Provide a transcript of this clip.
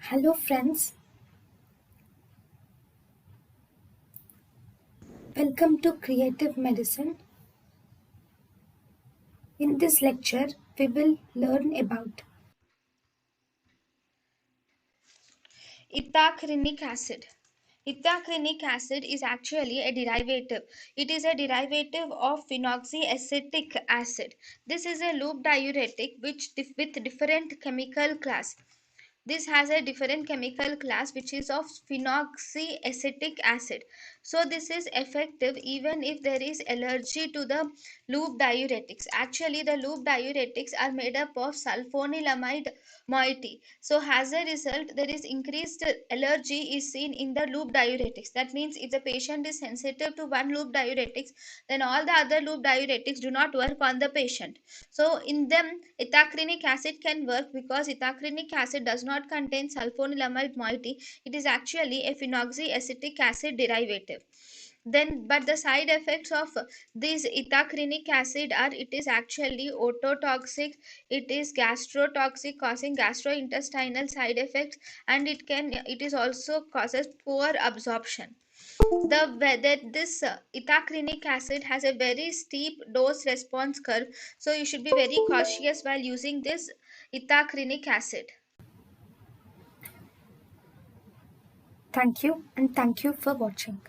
Hello, friends. Welcome to Creative Medicine. In this lecture, we will learn about Ethacrynic acid. Ethacrynic acid is actually a derivative. It is a derivative of phenoxyacetic acid. This is a loop diuretic with different chemical class. This has a different chemical class which is of phenoxyacetic acid. So this is effective even if there is allergy to the loop diuretics. Actually the loop diuretics are made up of sulfonilamide moiety. So as a result there is increased allergy is seen in the loop diuretics. That means if the patient is sensitive to one loop diuretics, then all the other loop diuretics do not work on the patient. So in them ethacrynic acid can work because ethacrynic acid does not contain sulfonilamide moiety. It is actually a phenoxyacetic acid derivative. Then but the side effects of this ethacrynic acid are it is actually ototoxic, it is gastrotoxic causing gastrointestinal side effects, and it is also causes poor absorption. The whether this ethacrynic acid has a very steep dose response curve, so you should be very cautious while using this ethacrynic acid. thank you and thank you for watching.